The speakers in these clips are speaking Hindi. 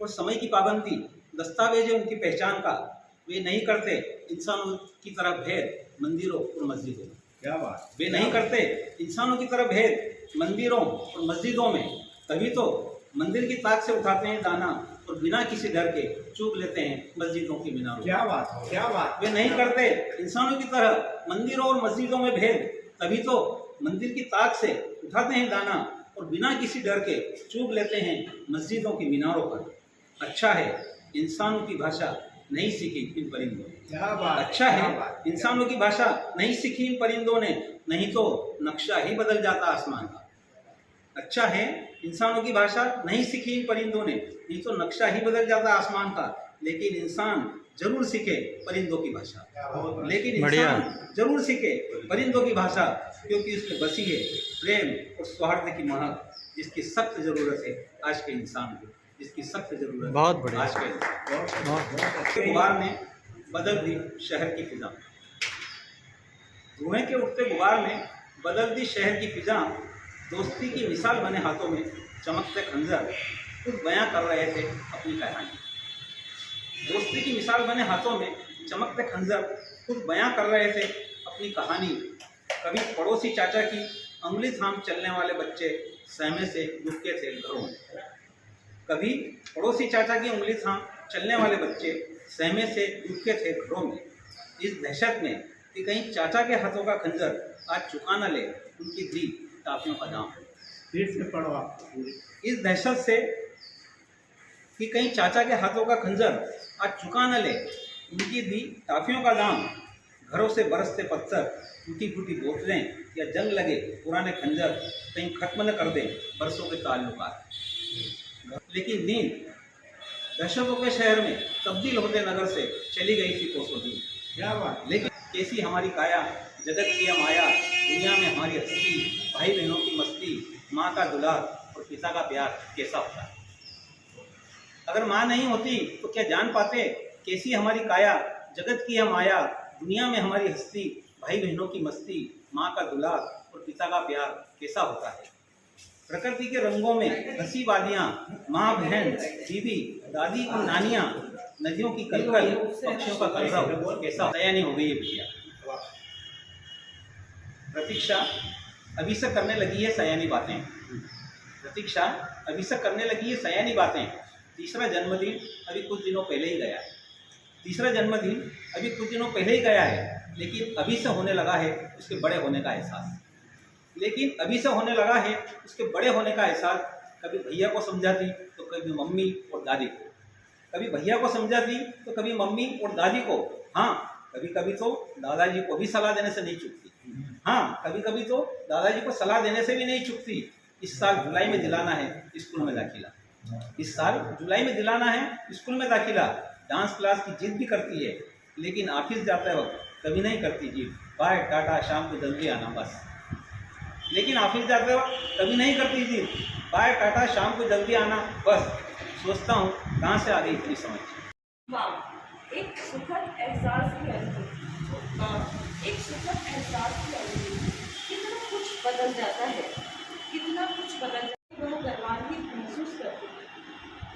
और समय की पाबंदी, दस्तावेज उनकी पहचान का वे नहीं करते इंसानों की तरह भेद मंदिरों और मस्जिदों में। क्या बात। वे नहीं करते इंसानों की तरह भेद मंदिरों और मस्जिदों में, तभी तो मंदिर की ताक से उठाते हैं दाना और बिना किसी डर के चूक लेते हैं मस्जिदों की मीनारों। क्या बात, क्या बात। वे नहीं करते इंसानों की तरह मंदिरों और मस्जिदों में भेद, तभी तो मंदिर की ताक से उठाते हैं दाना और बिना किसी डर के चूक लेते हैं मस्जिदों की मीनारों पर। अच्छा है इंसानों की भाषा नहीं सीखी इन परिंदों ने। क्या बात। अच्छा है इंसानों की भाषा नहीं सीखी इन परिंदों ने, नहीं तो नक्शा ही बदल जाता आसमान का। अच्छा है इंसानों की भाषा नहीं सीखी इन परिंदों ने, नहीं तो नक्शा ही बदल जाता आसमान का। लेकिन इंसान जरूर सीखे परिंदों की भाषा, लेकिन इंसान जरूर सीखे परिंदों की भाषा, क्योंकि उसमें बसी है प्रेम और सौहार्द की महक, जिसकी सख्त जरूरत है आज के इंसान को, जिसकी सख्त जरूरत बहुत बढ़िया आज के गुबार में बदल दी शहर की फिजा। धुएं के उठते गुबार में बदल दी शहर की फिजा। दोस्ती की मिसाल बने हाथों में चमकते खंजर खुद बयां कर रहे थे अपनी कहानी। दोस्ती की मिसाल बने हाथों में चमकते खंजर खुद बयां कर रहे थे अपनी कहानी। कभी पड़ोसी चाचा की अंगुली थाम चलने वाले बच्चे सहमे से लुके थे घरों में। कभी पड़ोसी चाचा की उंगली थाम चलने वाले बच्चे सहमे से लुके थे घरों में। इस दहशत में कि कहीं चाचा के हाथों का खंजर आज चुका न ले उनकी दी टाफियों का दाम। फिर से पढ़ो आप। इस दहशत से कि कहीं चाचा के हाथों का खंजर आज चुका न ले उनकी दी टाफियों का दाम। घरों से बरसते पत्थर, टूटी फूटी बोतलें या जंग लगे पुराने खंजर कहीं खत्म न कर दें बरसों के ताल्लुकात। लेकिन नींद दहशतों के शहर में तब्दील होते नगर से चली गई थी कोसों दूर। क्या बात। लेकिन कैसी हमारी काया, जगत की माया, दुनिया में हमारी हस्ती, भाई बहनों की मस्ती, माँ का दुलार और पिता का प्यार कैसा होता है। अगर माँ नहीं होती तो क्या जान पाते कैसी हमारी काया, जगत की माया, दुनिया में हमारी हस्ती, भाई बहनों की मस्ती, माँ का दुलार और पिता का प्यार कैसा होता है। प्रकृति के रंगों में हंसी वादियाँ, माँ बहन बीबी दादी और नानियाँ, नदियों की कलकल, पक्षियों का कलरव कैसा सयानी हो गई है बिटिया। प्रतीक्षा अभी से करने लगी है सयानी बातें। प्रतीक्षा अभी से करने लगी है सयानी बातें। तीसरा जन्मदिन अभी कुछ दिनों पहले ही गया है। तीसरा जन्मदिन अभी कुछ दिनों पहले ही गया है, लेकिन अभी से होने लगा है उसके बड़े होने का एहसास। लेकिन अभी से होने लगा है उसके बड़े होने का एहसास। कभी भैया को समझाती तो कभी मम्मी और दादी को, कभी भैया को समझाती तो कभी मम्मी और दादी को। हाँ, कभी कभी तो दादाजी को भी सलाह देने से नहीं चूकती। हाँ, कभी कभी तो दादाजी को सलाह देने से भी नहीं चूकती। इस साल जुलाई में दिलाना है स्कूल में दाखिला। इस साल जुलाई में दिलाना है स्कूल में दाखिला। डांस क्लास की जिद भी करती है, लेकिन ऑफिस जाते वक्त कभी नहीं करती जिद। बाय टाटा, शाम को जल्दी आना बस। लेकिन ऑफिस जाते वक्त कभी नहीं करती जिद। बाय टाटा, शाम को जल्दी आना बस। सोचता हूँ कहाँ से आ गई इतनी समझ। एक सुखद एहसास की अनुभूति, एक सुखद एहसास की अनुभूति। कितना कुछ बदल जाता है, कितना कुछ बदल जाता है। वो गर्वान्वित महसूस करती है,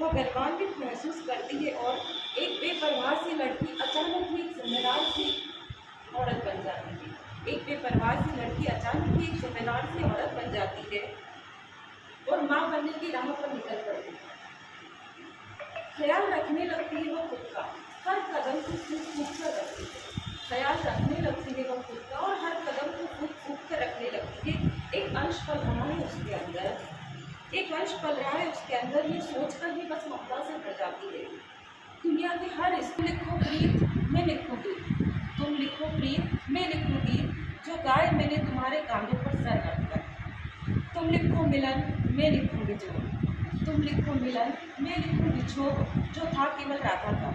वो गर्वान्वित महसूस करती है और एक बेपरवाह सी लड़की अचानक ही एक जिम्मेदार सी औरत बन जाती है। एक बेपरवाह सी लड़की अचानक ही एक जिम्मेदार सी औरत बन जाती है और माँ बनने की राह पर निकल पड़ती है। ख्याल रखने लगती है वो खुद का, हर कदम को फूक फूक कर रखती है। ख्याल रखने लगती है वो खुद का और हर कदम को फूक फूक कर रखने लगती है। एक अंश पल रहा है उसके अंदर, एक अंश पल रहा है उसके अंदर। ये सोचकर ही बस ममता से भर जाती है। दुनिया के हर इसको लिखो प्रीत, मैं लिखूंगी। तुम लिखो प्रीत, मैं लिखूंगी। जो गाय मैंने तुम्हारे कांधों पर सर रखकर। तुम लिखो मिलन, मैं लिखूंगी जो। तुम लिखो मिलन, मैं लिखूंगी जो था केवल राधा का,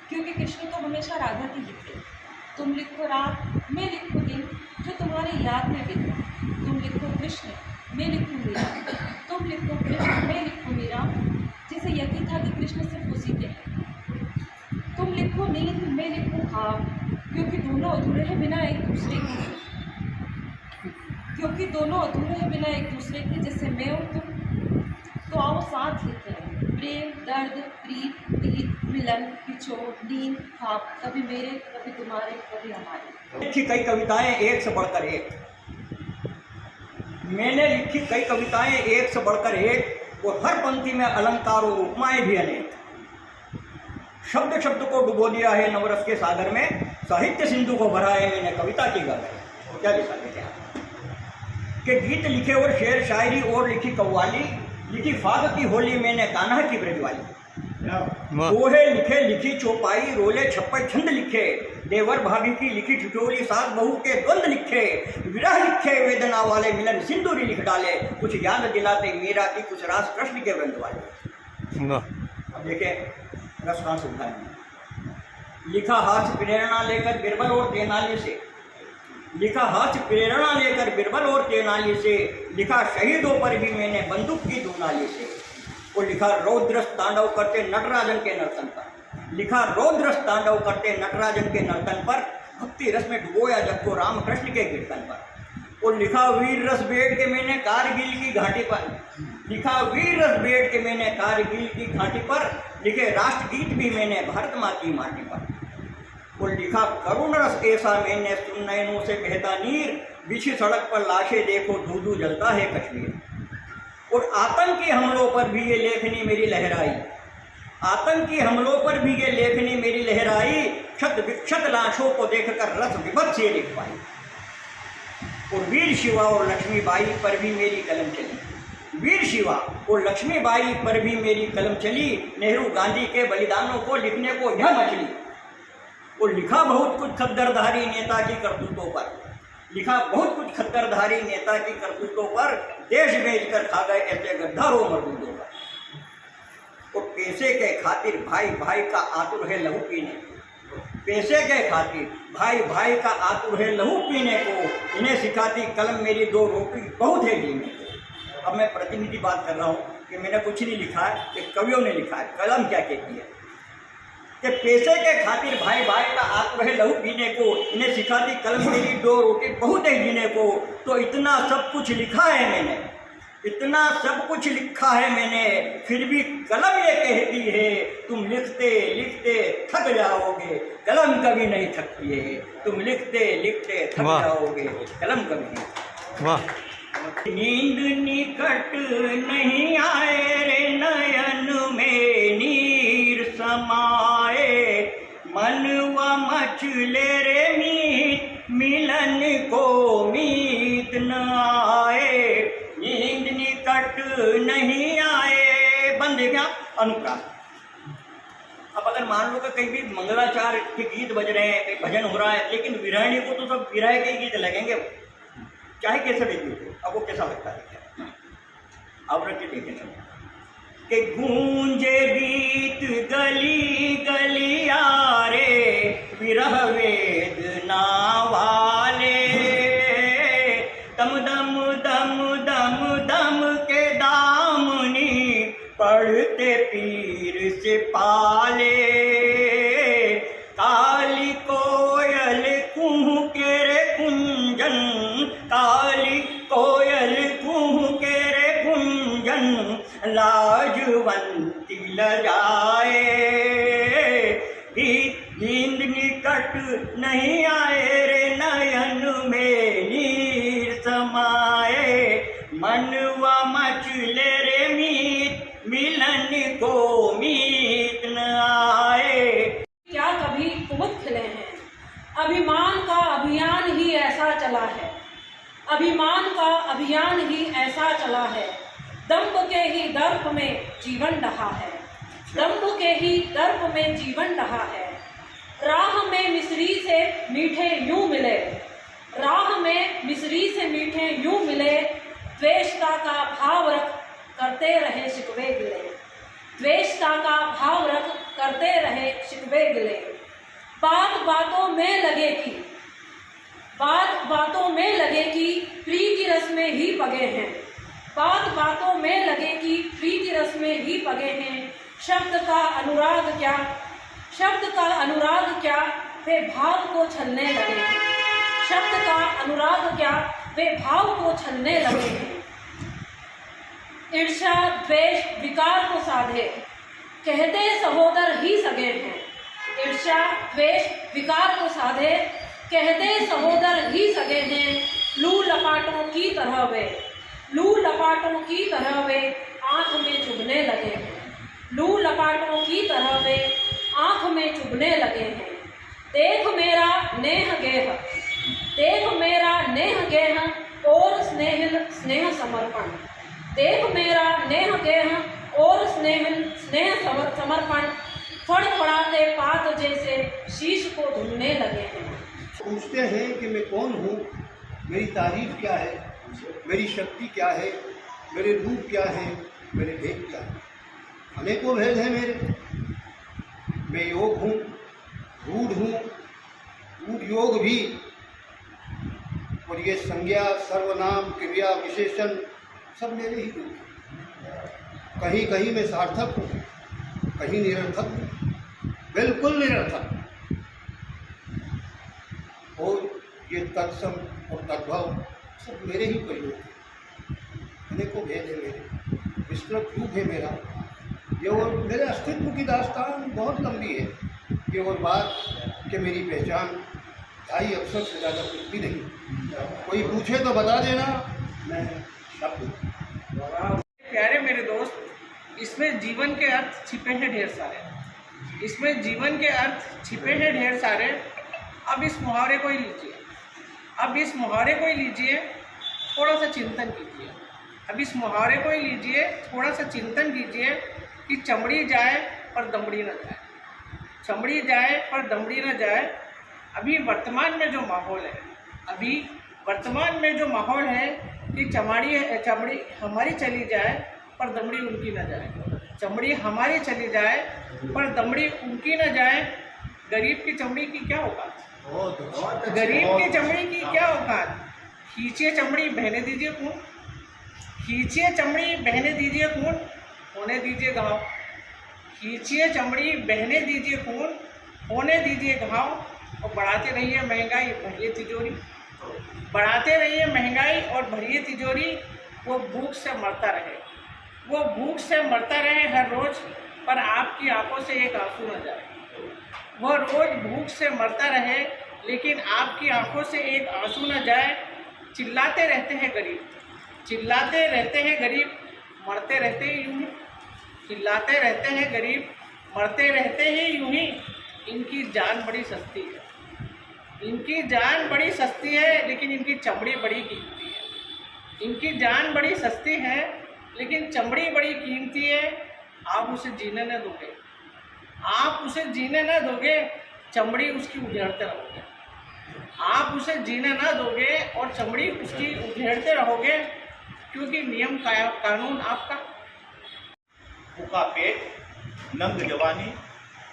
क्योंकि कृष्ण तो हमेशा राधा की लिखे। तुम लिखो रात, मैं लिखूँ दिन, जो तुम्हारी याद में बीते। तुम लिखो कृष्ण, मैं लिखूँ मीरा। तुम लिखो कृष्ण, मैं लिखूँ मीरा, जिसे यकीन था कि कृष्ण सिर्फ उसी के हैं। तुम लिखो नींद, मैं लिखूँ ख्वाब, क्योंकि दोनों अधूरे हैं बिना एक दूसरे के। क्योंकि दोनों अधूरे हैं बिना एक दूसरे के, जैसे मैं और तुम। तो आओ साथ लिखते हैं। प्रेम, दर्द, प्रीत, पीत, मिलन, बिछोड़, नींद, ख्वाब, कभी मेरे, कभी तुम्हारे, कभी हमारे। लिखी कई कविताएं एक से बढ़कर एक, मैंने लिखी कई कविताएं एक से बढ़कर एक, और हर पंक्ति में अलंकार और उपमाएं भी अनेक। शब्द शब्द को डुबो दिया है नवरस के सागर में, साहित्य सिंधु को भरा है मैंने कविता की गगन। क्या लिखा है क्या कि गीत लिखे और शेर शायरी और लिखी कव्वाली, लिखी फाग की होली मैंने कान्हा की ब्रजवाली। दोहे लिखे लिखी चौपाई, रोले छप्पे छंद लिखे, देवर भाभी की लिखी ठिठोली, सास बहू के द्वंद लिखे, विरह लिखे वेदना वाले, मिलन सिंदूरी लिख डाले, कुछ याद दिलाते मीरा की, कुछ रास कृष्ण के वृंद वाले। अब देखें रस कहाँ से उठाए। लिखा हाथ प्रेरणा लेकर बिरबल और तेनाली से, लिखा हाथ प्रेरणा लेकर बिरबल और तेनाली से, लिखा शहीदों पर भी मैंने बंदूक की दुनाली से, और लिखा रौद्रस तांडव करते नटराजन के नर्तन पर, लिखा रौद्रस तांडव करते नटराजन के नर्तन पर, भक्ति रस में डुबोया जग को राम कृष्ण के कीर्तन पर, और लिखा वीर रस बैठ के मैंने कारगिल की घाटी पर, लिखा वीर रस बैठ के मैंने कारगिल की घाटी पर, लिखे राष्ट्रगीत भी मैंने भारत माँ की माटी पर, और लिखा करुण रस ऐसा मैंने सुन नयनों से बहता नीर, बिछी सड़क पर लाशें देखो धू धू जलता है कश्मीर, और आतंकी हमलों पर भी ये लेखनी मेरी लहराई, आतंकी हमलों पर भी ये लेखनी मेरी लहराई, क्षत विक्षत लाशों को देखकर रस विभत्स ये लिख पाई, और वीर शिवा और लक्ष्मीबाई पर भी मेरी कलम चली, वीर शिवा और लक्ष्मीबाई पर भी मेरी कलम चली, नेहरू गांधी के बलिदानों को लिखने को यह मचली, और लिखा बहुत कुछ खद्दरधारी नेता की करतूतों पर, लिखा बहुत कुछ खद्दरधारी नेता की करतूतों पर, देश बेचकर खा गए ऐसे गद्दारों मरदूदों पर, और पैसे के खातिर भाई भाई का आतुर है लहू पीने, पैसे के खातिर भाई भाई का आतुर है लहू पीने को, इन्हें सिखाती कलम मेरी दो रोटी बहुत है जीने को। अब मैं प्रतिनिधि बात कर रहा हूँ कि मैंने कुछ नहीं लिखा है, कि कवियों ने लिखा है, कलम क्या कहती है कि पैसे के खातिर भाई भाई का आतुर है लहू पीने को, इन्हें सिखाती कलम मेरी दो रोटी बहुत है जीने को। तो इतना सब कुछ लिखा है मैंने, इतना सब कुछ लिखा है मैंने, फिर भी कलम ये कहती है तुम लिखते लिखते थक जाओगे, कलम कभी नहीं थकती है, तुम लिखते लिखते थक जाओगे, कलम कभी नहीं। वाह। नींद निकट नहीं आए रे नयन में नीर समाए, मनवा मचले रे मीत मिलन को मीत न आए, नींद निकट नहीं आए। बंद है क्या अनुप्रास। अब अगर मान लो कि कहीं भी मंगलाचार के गीत बज रहे हैं, कहीं भजन हो रहा है, लेकिन विरहिणी को तो सब विरह के गीत लगेंगे, चाहे कैसे भी गीत हो। अब वो कैसा लगता है अब रख के देखें कि गूंजे गीत गली गलिया रे विरह वेदना वाले, दम दम दम दम दम के दामनी पढ़ते पीर से पाले, काली कोयल कुहू के रे कुंजन, काली कोयल कुहू के रे कुंजन, लाजवंती लजाए, नींद निकट नहीं आए रे नयन में नीर समाए, मनवा मचले रे मीत मिलन को मीत न आए। क्या कभी कुमुद खिले हैं, अभिमान का अभियान ही ऐसा चला है, अभिमान का अभियान ही ऐसा चला है, दंभ के ही दर्प में जीवन रहा है, दंभ के ही दर्प में जीवन रहा है, राह में मिसरी से मीठे यूं मिले, राह में मिसरी से मीठे यूं मिले, द्वेषता का भाव रख करते रहे शिकवे गिले, द्वेषता का भाव रख करते रहे शिकवे गिले, बात बातों में लगे कि, बात बातों में लगे कि प्रीति रस में ही पगे हैं, बात बातों में लगे कि प्रीति रस में ही पगे हैं, शब्द का अनुराग क्या, शब्द का अनुराग क्या वे भाव को छलने लगे हैं, शब्द का अनुराग क्या वे भाव को छलने लगे हैं। ईर्ष्या द्वेष विकार को साधे, कहते सहोदर ही सगे हैं। ईर्ष्या द्वेष विकार को साधे, कहते सहोदर ही सगे हैं। लू लपाटों की तरह वे, लू लपाटों की तरह वे आँख में चुभने लगे हैं। लू लपाटों की तरह वे आँख में चुभने लगे हैं। देख मेरा नेह गेह, देख मेरा नेह गेह और स्नेह समर्पण। देख मेरा नेह गेह और स्नेह समर्पण। फड़फड़ाते पात जैसे शीश को धुलने लगे हैं। पूछते हैं कि मैं कौन हूँ, मेरी तारीफ क्या है, मेरी शक्ति क्या है, मेरे रूप क्या है, मेरे भेद क्या है। अनेकों भेद हैं मेरे। मैं योग हूँ, गूढ़ हूँ, गूढ़ योग भी। और ये संज्ञा, सर्वनाम, क्रिया, विशेषण सब मेरे ही रूप हैं। कहीं कहीं मैं सार्थक हूँ, कहीं निरर्थक हूँ, बिल्कुल निरर्थक। और ये तत्सम और तद्भव सब मेरे ही प्रयोग हैं। अनेकों भेद है मेरे, विस्तृत रूप है मेरा। ये और मेरे अस्तित्व की दास्तान बहुत लंबी है। ये और बात कि मेरी पहचान 2.5 अक्षर से ज़्यादा कुछ भी नहीं। कोई पूछे तो बता देना, मैं शब्द। प्यारे मेरे दोस्त, इसमें जीवन के अर्थ छिपे हैं ढेर सारे। इसमें जीवन के अर्थ छिपे हैं ढेर सारे। अब इस मुहावरे को ही लीजिए, अब इस मुहावरे को ही लीजिए, थोड़ा सा चिंतन कीजिए। अब इस मुहावरे को ही लीजिए, थोड़ा सा चिंतन कीजिए कि चमड़ी जाए पर दमड़ी न जाए, चमड़ी जाए पर दमड़ी न जाए। अभी वर्तमान में जो माहौल है, अभी वर्तमान में जो माहौल है कि चमड़ी हमारी चली जाए पर दमड़ी उनकी न जाए, चमड़ी हमारी चली जाए पर दमड़ी उनकी न जाए। गरीब की चमड़ी की क्या औकात, गरीब की चमड़ी की क्या औकात। खींचिए चमड़ी बहने दीजिए खून, खींचिए चमड़ी बहने दीजिए खून, होने दीजिए घाव। खींचिए चमड़ी बहने दीजिए खून, होने दीजिए घाव। और बढ़ाते रहिए महंगाई, भरिए तिजोरी, बढ़ाते रहिए महंगाई और भरिए तिजोरी। वो भूख से मरता रहे, वो भूख से मरता रहे हर रोज़, पर आपकी आंखों से एक आंसू न जाए। वह रोज़ भूख से मरता रहे, लेकिन आपकी आंखों से एक आंसू न जाए। चिल्लाते रहते हैं गरीब, चिल्लाते रहते हैं गरीब, मरते रहते ही यूं ही। चिल्लाते रहते हैं गरीब, मरते रहते ही यूं ही। इनकी जान बड़ी सस्ती है, इनकी जान बड़ी सस्ती है, लेकिन इनकी चमड़ी बड़ी कीमती है। इनकी जान बड़ी सस्ती है, लेकिन चमड़ी बड़ी कीमती है। आप उसे जीने न दोगे, आप उसे जीने न दोगे, चमड़ी उसकी उधेड़ते रहोगे। आप उसे जीने न दोगे और चमड़ी उसकी उधेड़ते रहोगे, क्योंकि नियम कानून आपका। भूखा पेट, नंग जवानी,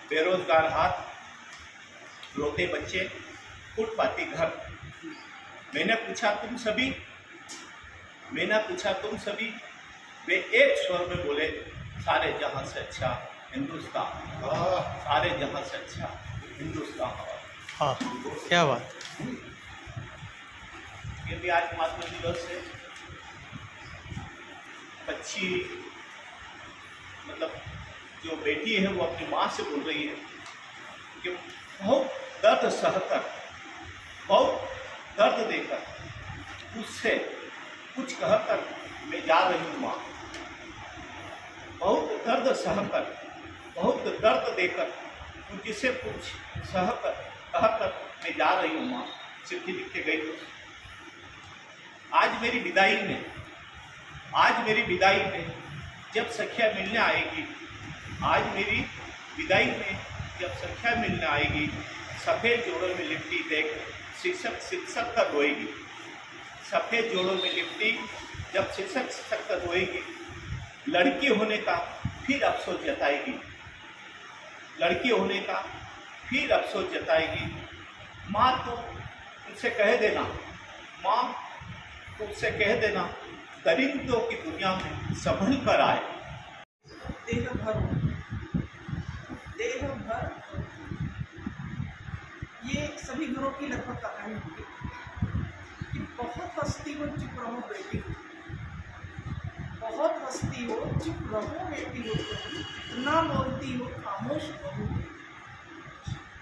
बेरोजगार हाथ, रोते बच्चे, फुटपाती घर। मैंने पूछा तुम सभी, मैंने पूछा तुम सभी, वे एक स्वर में बोले सारे जहां से अच्छा हिंदुस्तान, सारे जहां से अच्छा हिंदुस्तान। हाँ, क्या बात। ये भी आज मातृ दिवस है। बच्ची मतलब जो बेटी है वो अपनी माँ से बोल रही है कि बहुत दर्द सहकर, बहुत दर्द देकर, उससे कुछ कहकर मैं जा रही हूँ माँ। बहुत दर्द सहकर, बहुत दर्द देकर, मुझसे कुछ सहकर कहकर मैं जा रही हूँ माँ। चिट्ठी लिख के गई। आज मेरी विदाई में, आज मेरी विदाई में जब सखिया मिलने आएगी, आज मेरी विदाई में जब सखिया मिलने आएगी, सफ़ेद जोड़ों में लिपटी देख शिक्षक का रोएगी। सफ़ेद जोड़ों में लिपटी जब शिक्षक का रोएगी, लड़की होने का फिर अफसोस जताएगी, लड़की होने का फिर अफसोस जताएगी। माँ तो उनसे कह देना, माँ तो उससे कह देना, दरिंदों की दुनिया में संभल कर आए। देह भर, देह भर, ये सभी घरों की लगभग कहानी होगी कि बहुत हस्ती में चुप रहो बेटी, बहुत हंसती हो, चुप रहो बेटी हो तुम, कितना बोलती हो खामोश बहू,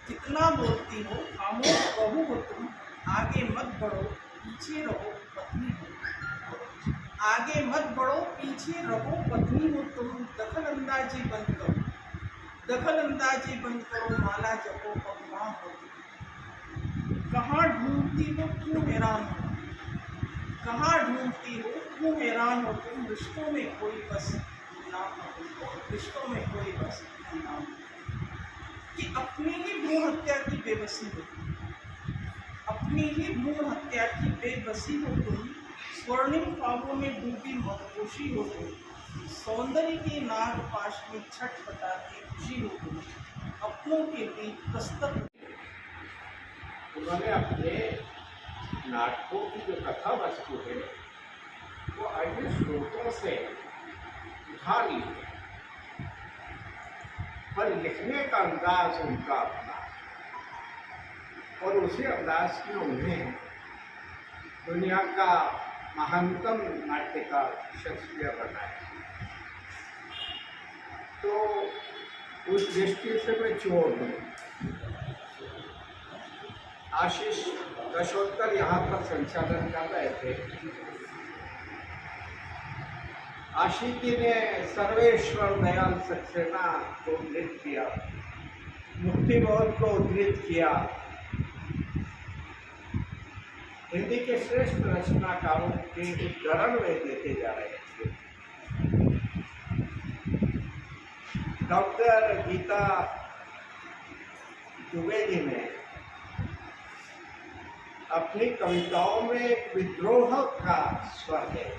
कितना बोलती हो खामोश बहू हो तुम, आगे मत बढ़ो पीछे रहो पत्नी हो, आगे मत बढ़ो पीछे रहो पत्नी हो तुम, दखल अंदाजी बंद करो, दखल अंदाजी बंद करो, माला जपो पगमा हो तुम, कहाँ ढूंढती हो क्यों हैरान हो, कहाँ ढूंढती हो क्यों हैरान हो तुम, रिश्तों में कोई बस नाम हो तुम, रिश्तों में कोई बस नाम हो, कि अपनी ही भ्रूण हत्या की बेबसी हो तुम, अपनी ही भ्रूण हत्या की बेबसी हो तुम, स्वर्णिम ख्वाबों में डूबी मदहोशी हो तुम, सौंदर्य के नाग पाश में छटपटाती खुशी हो तुम, अपनों के बीच प्रस्तक। उन्होंने अपने नाटकों की जो कथा वस्तु है वो अन्य स्रोतों से उठा ली है, पर लिखने का अंदाज उनका अपना, और उसी अंदाज में उन्हें दुनिया का महानतम नाट्यकार शेक्सपियर बनाया। तो उस दृष्टि से मैं जोड़ दूँ। आशीष दशोत्तर यहाँ पर संचालन कर रहे थे। आशिकी ने सर्वेश्वर दयाल सक्सेना को उद्धृत किया, मुक्ति मोहन को उद्धृत किया, हिंदी के श्रेष्ठ रचनाकारों के उद्धरण में देते जा रहे थे। डॉक्टर गीता द्विवेदी ने अपनी कविताओं में एक विद्रोह का स्वर है।